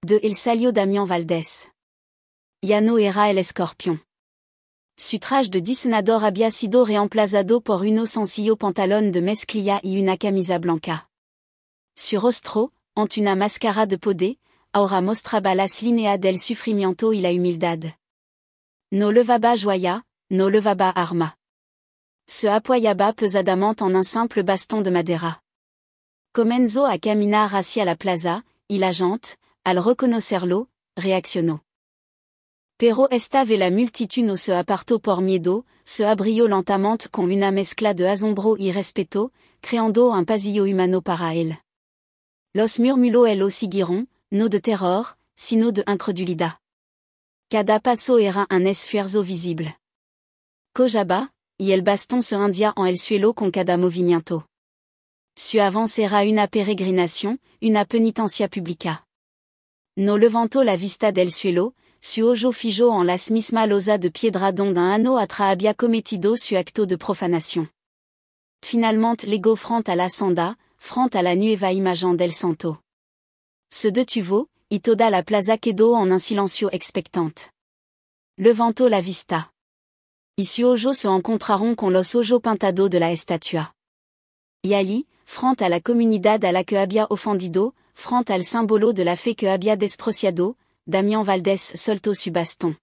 De el salió Damián Valdés. Ya no era el escorpión. Su traje de diseñador había sido reemplazado por uno sencillo pantalón de mezclilla y una camisa blanca. Su rostro, ant una máscara de poder, ahora mostraba las líneas del sufrimiento y la humildad. No levaba joya, no levaba arma. Se apoyaba pesadamente en un simple baston de madera. Comenzó a caminar hacia la plaza, y la gente, al reconocerlo, reaccionó. Pero esta vez la multitud no se apartó por miedo, se abrió lentamente con una mezcla de asombro y respeto, creando un pasillo humano para él. Los murmullos lo siguieron, no de terror, sino de incredulidad. Cada paso era un esfuerzo visible. Cojaba, y el bastón se hundía en el suelo con cada movimiento. Su avance era una peregrinación, una penitencia pública. No levantó la vista del suelo, su ojo fijó en las mismas losas de piedra donde un ano atra había cometido su acto de profanación. Finalmente llegó frente a la senda, frente a la nueva imagen del santo. Se detuvo, y toda la plaza quedó en un silencio expectante. Levantó la vista. Y su ojo se encontraron con los ojos pintados de la estatua. Y allí, frente a la comunidad a la que había ofendido, frente al símbolo de la fe que había despreciado, Damián Valdés soltó su bastón.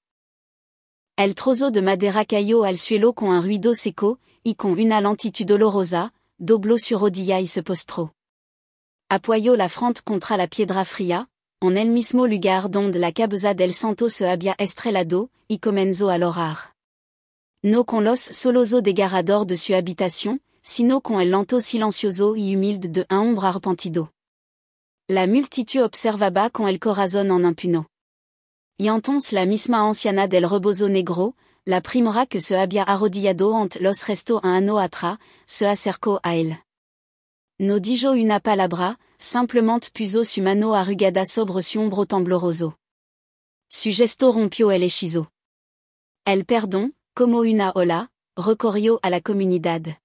El trozo de madera cayó al suelo con un ruido seco, y con una lentitud dolorosa, dobló su rodilla y se postró. Apoyó la frente contra la piedra fría, en el mismo lugar donde la cabeza del santo se había estrellado, y comenzó a llorar. No con los solos desgarrador de su habitación, sino con el lento silencioso y humilde de un hombre arrepentido. La multitud observaba con el corazón en impuno. Y entonces la misma anciana del rebozo negro, la primera que se había arrodillado ante los restos un ano atrás, se acercó a él. No dijo una palabra, simplemente puso su mano arrugada sobre su hombro tembloroso. Su gesto rompió el hechizo. El perdón, como una ola, recorrió a la comunidad.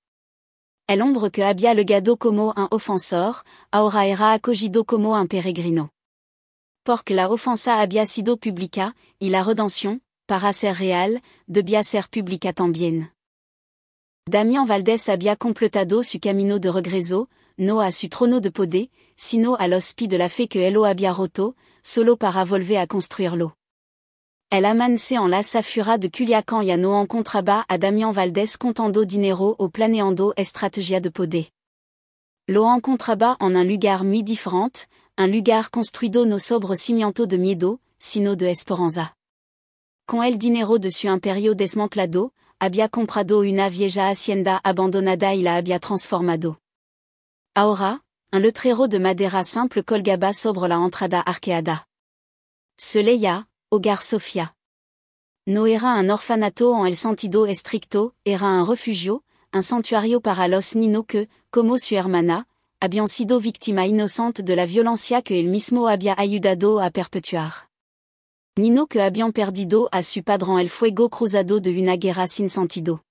El hombre que había legado como un ofensor, ahora era acogido como un peregrino. Porque la ofensa había sido pública, y la redención, para ser real, debía ser pública también. Damián Valdés había completado su camino de regreso, no a su trono de poder, sino a los pies de la fe que él había roto, solo para volver a construirlo. El amance en la safura de Culiacán ya no encontraba a Damián Valdés contando dinero o planeando estrategia de poder. Lo encontraba en un lugar muy diferente, un lugar construido no sobre cimiento de miedo, sino de esperanza. Con el dinero de su imperio desmantelado, había comprado una vieja hacienda abandonada y la había transformado. Ahora, un letrero de madera simple colgaba sobre la entrada arqueada. Se leía, Hogar Sofía. No era un orfanato en el sentido estricto, era un refugio, un santuario para los niños que, como su hermana, habían sido víctima inocente de la violencia que él mismo había ayudado a perpetuar. Niños que habían perdido a su padre en el fuego cruzado de una guerra sin sentido.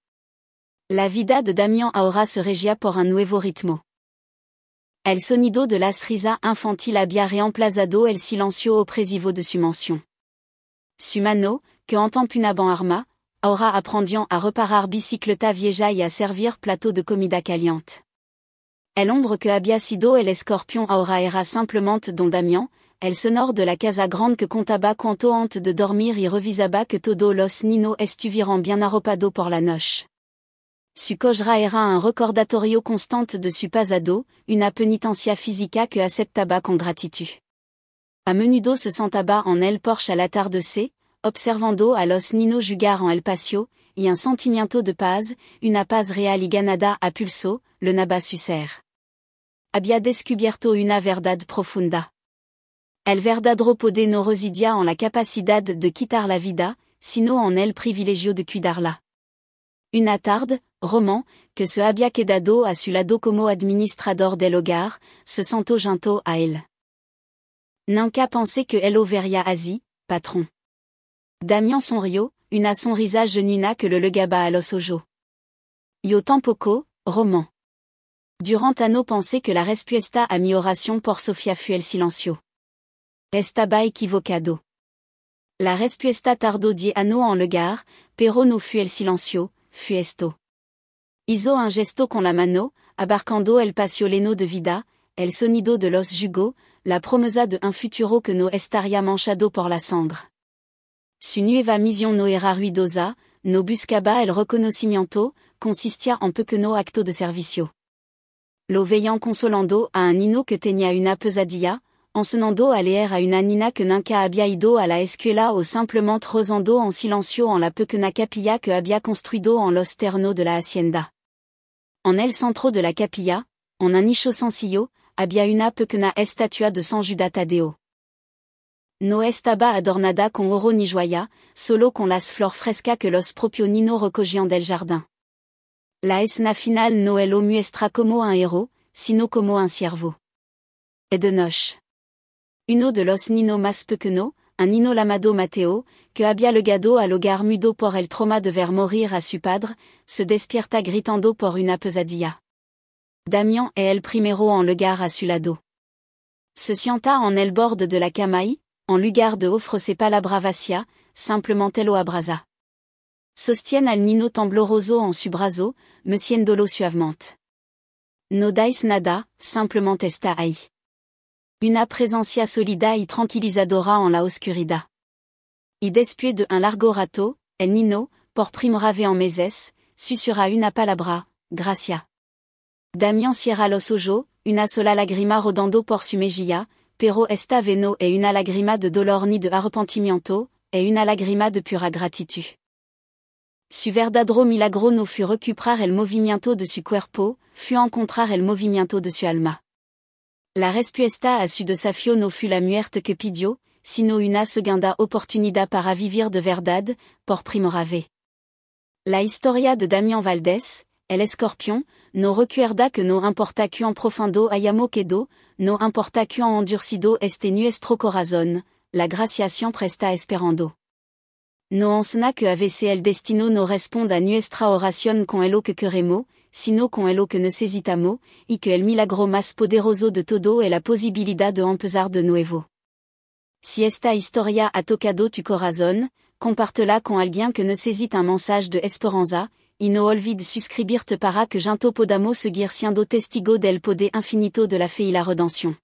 La vida de Damián ahora se regía por un nuevo ritmo. El sonido de las risas infantil había reemplazado el silencio opresivo de su mansión. Su mano, que entempunaban arma, ahora aprendió a reparar bicicleta vieja y a servir plato de comida caliente. El hombre que había sido el escorpión ahora era simplemente don Damián, el sonor de la casa grande que contaba cuanto antes de dormir y revisaba que todos los niños estuvieran bien arropados por la noche. Su cojera era un recordatorio constante de su pasado, una penitencia física que aceptaba con gratitud. A menudo se sentaba en el porche al atardecer, observando a los niños jugar en el patio, y un sentimiento de paz, una paz real y ganada a pulso, le naba su ser. Había descubierto una verdad profunda. El verdadero poder no residía en la capacidad de quitar la vida, sino en el privilegio de cuidarla. Una tarde, Roman, que se había quedado a su lado como administrador del hogar, se sentó junto a él. Nunca pensé que él vería así, patron. Damián sonrió, una sonrisa genuina que le legaba a los ojos. Yo tampoco, roman. Durant Anno pensait que la respuesta a mi oración por Sofía fue el silencio. Estaba equivocado. La respuesta tardó die Anno en lugar, pero no fue el silencio, fue esto. Hizo un gesto con la mano, abarcando el pasioleno de vida, el sonido de los jugos, la promesa de un futuro que no estaría manchado por la cendre. Su nueva misión no era ruidosa, no buscaba el reconocimiento, consistia en pequeño acto de servicio. Lo veían consolando a un niño que tenía una pesadilla, enseñando a leer a una nina que nunca había ido a la escuela o simplement rozando en silencio en la pequeña capilla que había construido en los terrenos de la hacienda. En el centro de la capilla, en un nicho sencillo, había una pequeña estatua de San Judas Tadeo. No estaba adornada con oro ni joya, solo con las flores frescas que los propios niños recogían del jardín. La escena final no lo muestra como un héroe, sino como un siervo. Et de noche. Uno de los niños más pequeños, un niño llamado Mateo, que había llegado al hogar mudo por el trauma de ver morir a su padre, se despierta gritando por una pesadilla. Damián est el primero en lugar a su lado. Se sienta en el borde de la cama y, en lugar de offre ses palabras vacías, simplement lo abraza. Sostiene al niño tembloroso en su brazo, meciéndolo suavemente. No dais nada, simplement está ahí. Una presencia sólida y tranquilizadora en la oscuridad. Y después de un largo rato, el niño, por primera vez en meses, susurra una palabra, gracia. Damián cierra los ojos, una sola lágrima rodando por su mejilla, pero esta vez no es una lágrima de dolor ni de arrepentimiento, es una lágrima de pura gratitud. Su verdadero milagro no fue recuperar el movimiento de su cuerpo, fue encontrar el movimiento de su alma. La respuesta a su desafío no fue la muerte que pidió, sino una segunda oportunidad para vivir de verdad, por primera vez. La historia de Damián Valdés, el escorpión, no recuerda que no importa cuán profundo hayamos quedado, no importa cuán endurcido esté nuestro corazón, la gracia siempre está esperando. No enseña que a veces el destino no responde a nuestra oración con lo que queremos, sino con lo que necesitamos, y que el milagro más poderoso de todo es la posibilidad de empezar de nuevo. Si esta historia ha tocado tu corazón, compártela con alguien que necesita un mensaje de esperanza, y no olvides suscribirte para que juntos podamos seguir siendo testigo del poder infinito de la fe y la redención.